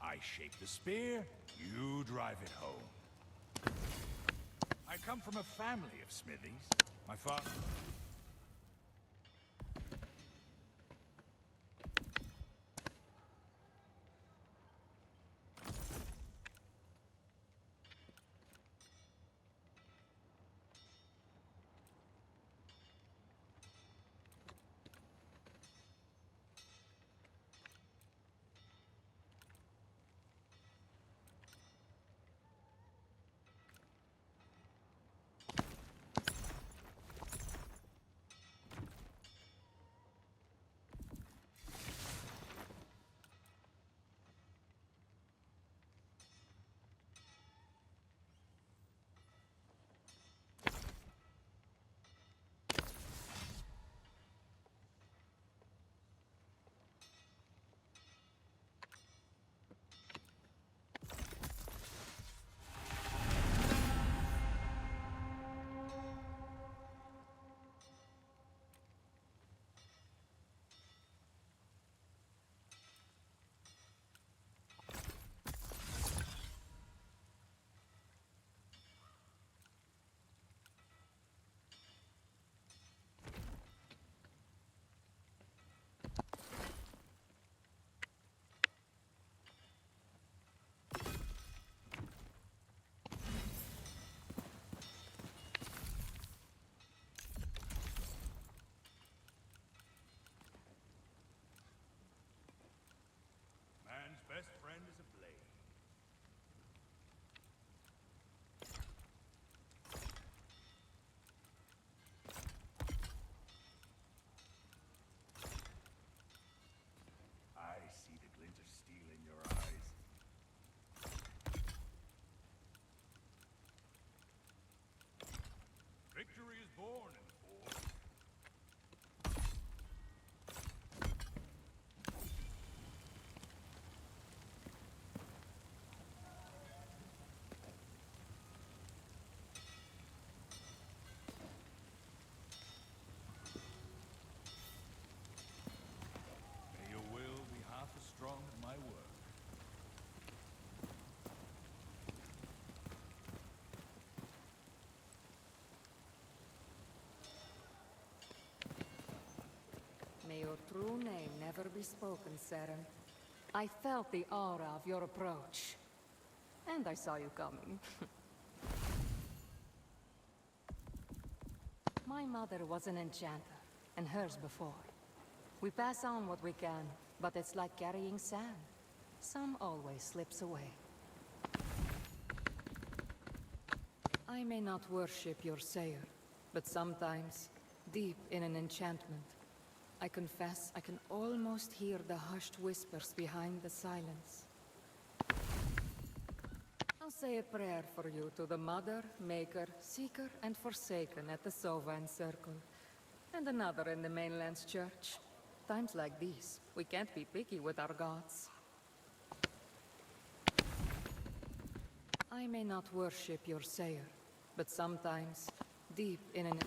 I shape the spear, you drive it home. I come from a family of smithies. My father... Best friend is a blade. I see the glint of steel in your eyes. Victory is born in the forge. Strong as my work. May your true name never be spoken, Seren. I felt the aura of your approach. And I saw you coming. My mother was an enchanter, and hers before. We pass on what we can, but it's like carrying sand. Some always slips away. I may not worship your sayer, but sometimes, deep in an enchantment, I confess I can almost hear the hushed whispers behind the silence. I'll say a prayer for you to the Mother, Maker, Seeker, and Forsaken at the Sovan Circle, and another in the mainland's church. Times like these, we can't be picky with our gods. I may not worship your sayer, but sometimes, deep in an...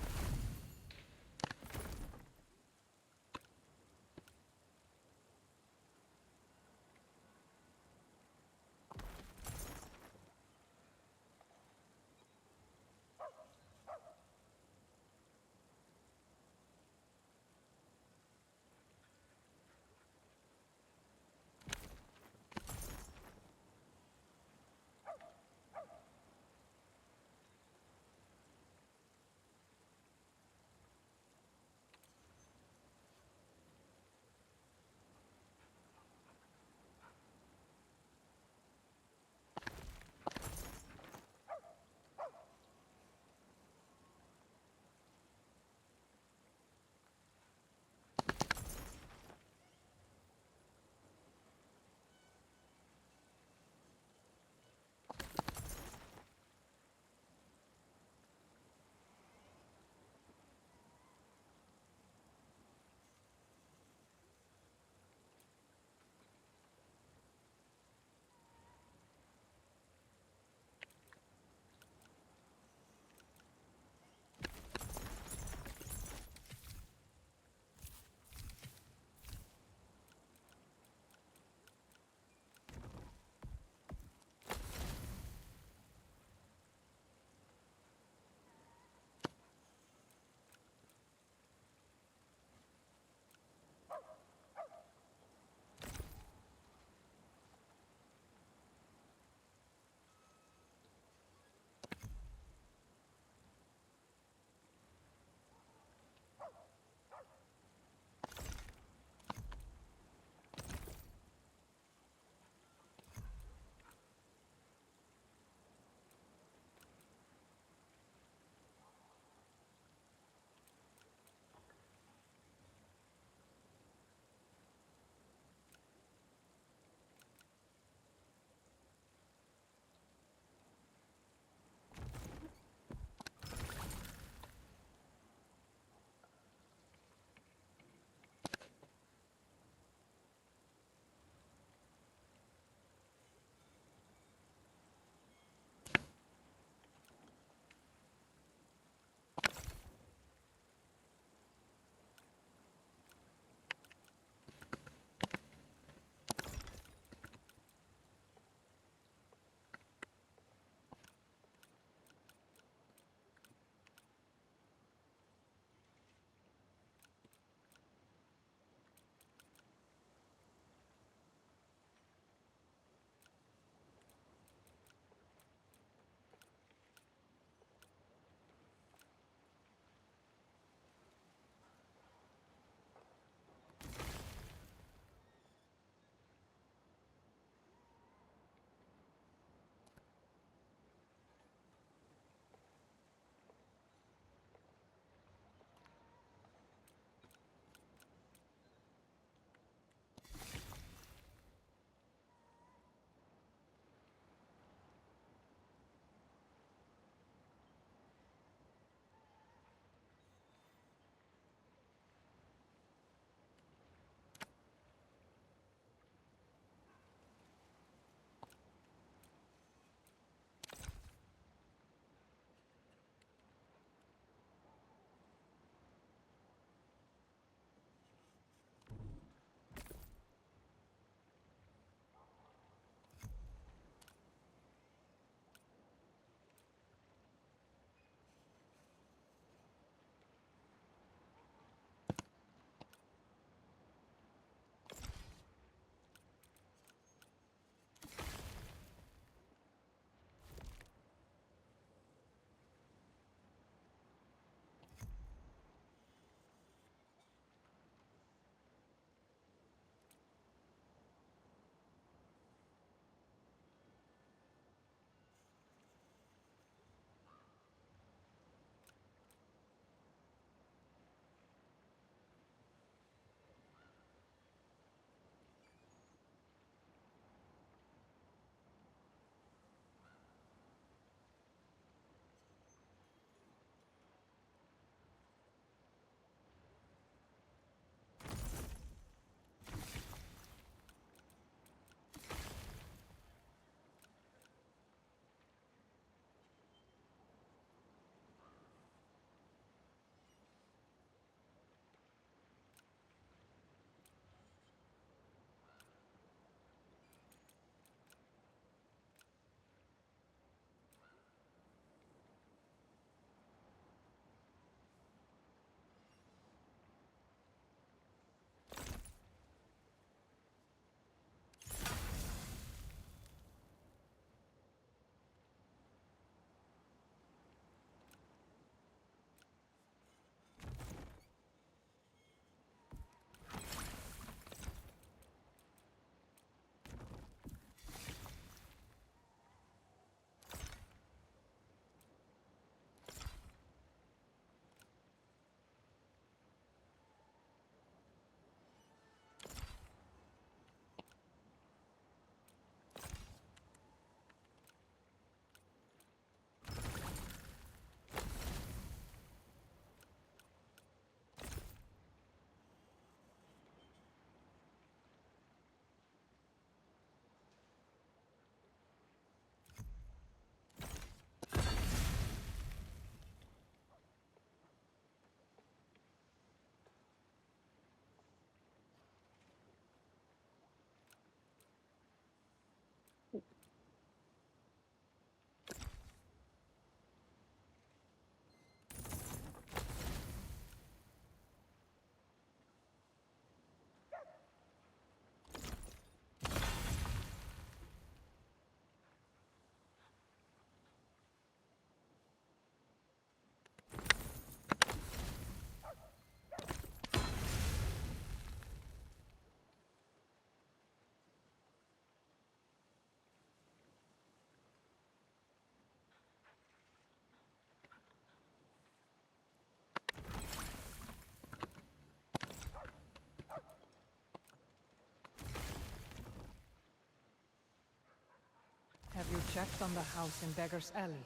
checked on the house in Beggar's Alley?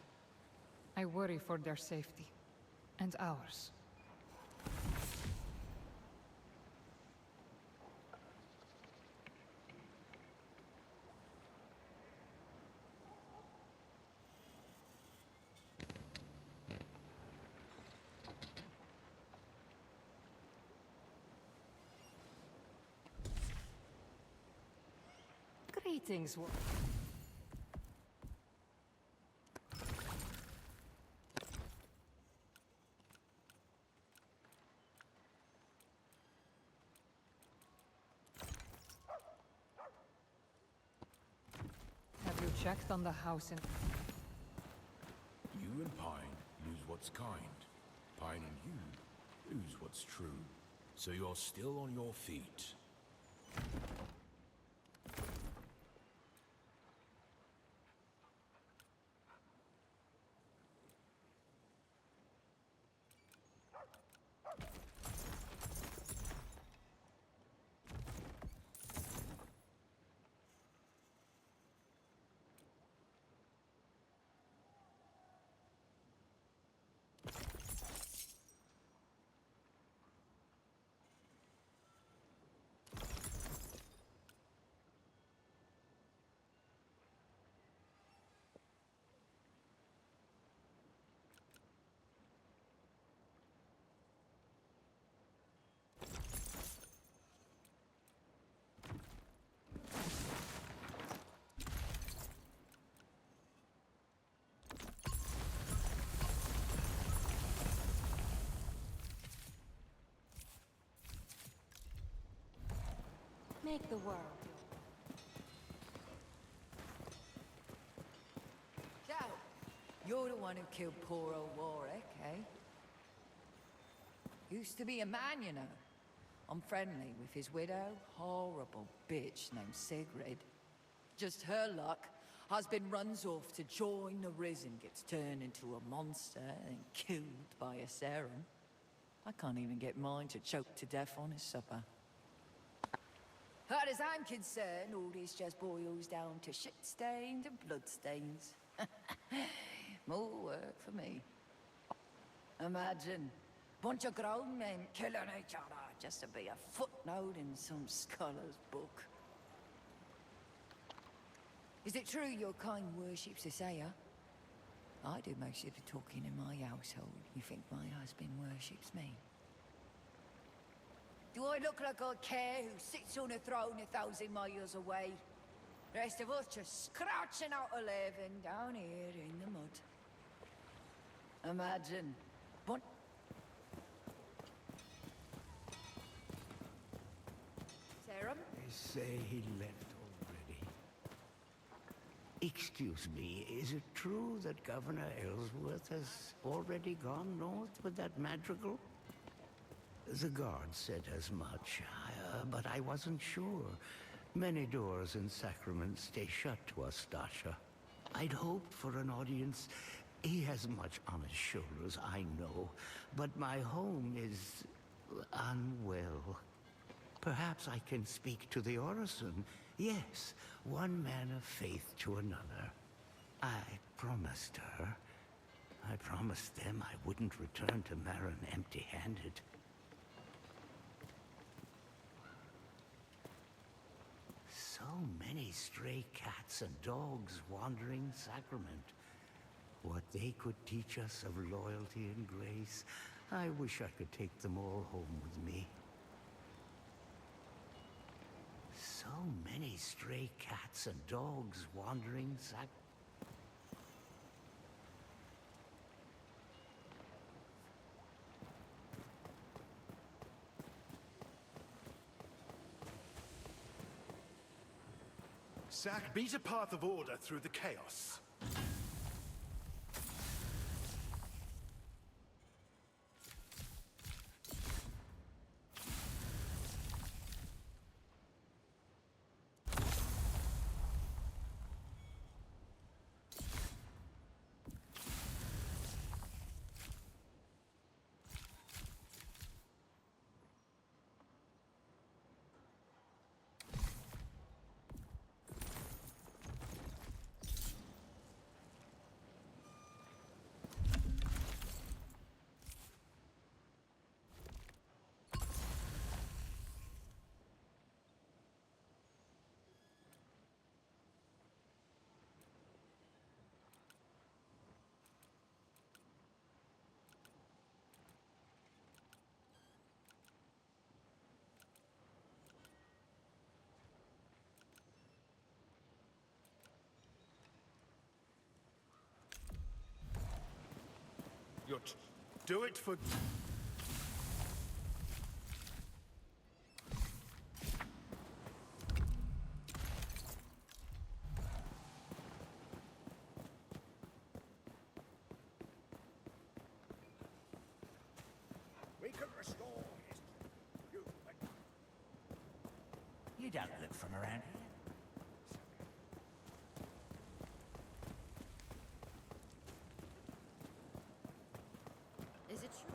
I worry for their safety. And ours. Greetings, Have you checked on the house in... You and Pine lose what's kind. Pine and you lose what's true. So you're still on your feet. Make the world. So, you're the one who killed poor old Warwick, eh? Used to be a man, you know. I'm friendly with his widow, horrible bitch named Sigrid. Just her luck, husband runs off to join the risen, gets turned into a monster and killed by a serum. I can't even get mine to choke to death on his supper. As I'm concerned, all this just boils down to shit stains and blood stains. More work for me. Imagine, bunch of grown men killing each other just to be a footnote in some scholar's book. Is it true your kind worships a sayer? I do most of the talking in my household. You think my husband worships me? Do I look like I care who sits on a throne 1,000 miles away? The rest of us just scratching out a living down here in the mud. Imagine. But Serum? They say he left already. Excuse me, is it true that Governor Ellsworth has already gone north with that madrigal? The guard said as much, but I wasn't sure. Many doors in Sacrament stay shut to us, Dasha. I'd hoped for an audience. He has much on his shoulders, I know, but my home is unwell. Perhaps I can speak to the Orison. Yes, one man of faith to another. I promised her. I promised them I wouldn't return to Marin empty-handed. So many stray cats and dogs wandering Sacrament. What they could teach us of loyalty and grace, I wish I could take them all home with me. So many stray cats and dogs wandering Sacrament. Zack, beat a path of order through the chaos. Do it for... We can restore history. You don't look from around here. Is it true?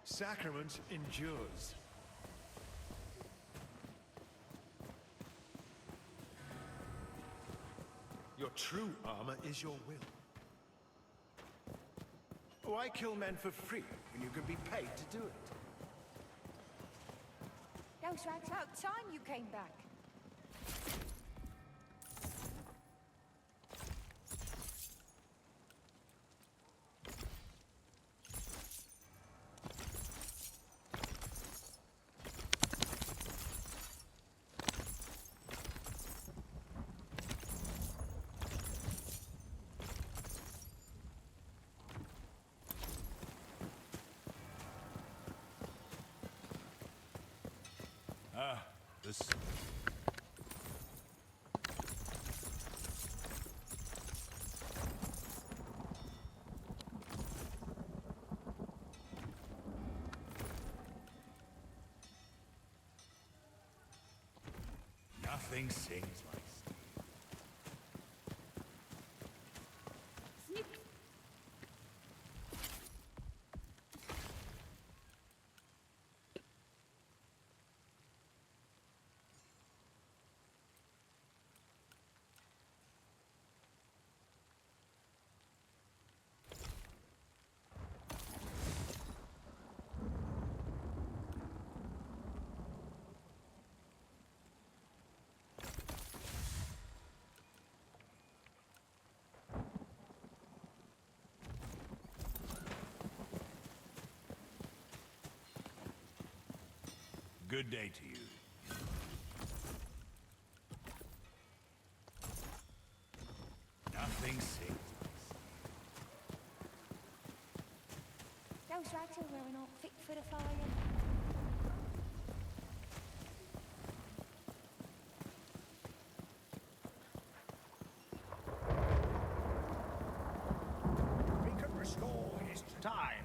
Sacrament endures. Your true armor is your will. Why kill men for free when you can be paid to do it? Now it's about time you came back. Ah, this... Nothing sings like steam. Snip. Good day to you. Nothing sings. Those rags are wearing all fit for the fire. We can restore his time.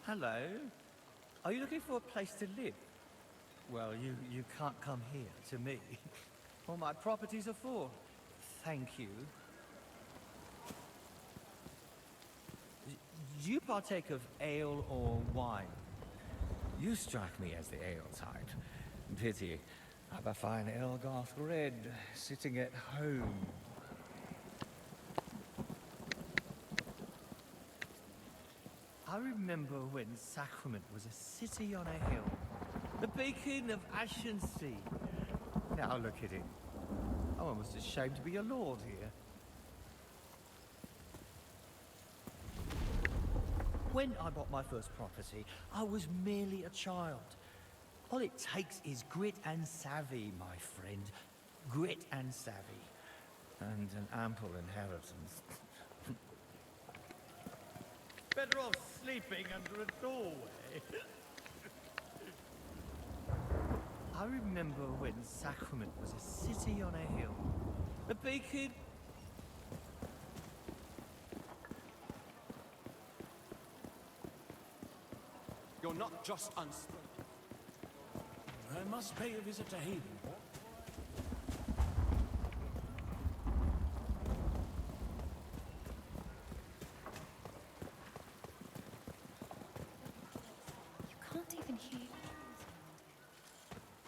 Hello. Are you looking for a place to live? Well, you can't come here, to me. All my properties are full. Thank you. Do you partake of ale or wine? You strike me as the ale type. Pity. I've a fine Elgarth red sitting at home. I remember when Sacrament was a city on a hill, the beacon of Ashen Sea. Now look at it. I'm almost ashamed to be a lord here. When I bought my first property, I was merely a child. All it takes is grit and savvy, my friend. Grit and savvy. And an ample inheritance. Better off sleeping under a doorway. I remember when Sacrament was a city on a hill. The beacon... You're not just unspoken. I must pay a visit to Havenport.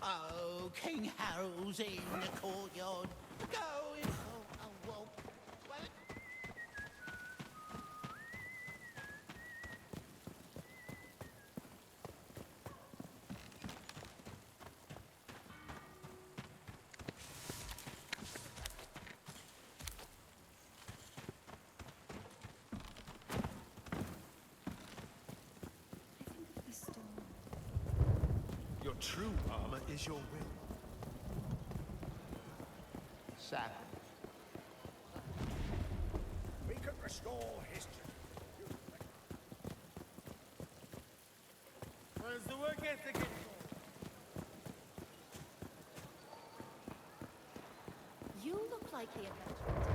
Oh, King Harold's in the courtyard. Go in. Well. Your true armor is your will. Sack. We can restore history. Where's Does the work ethic inform? You look like the adventurer.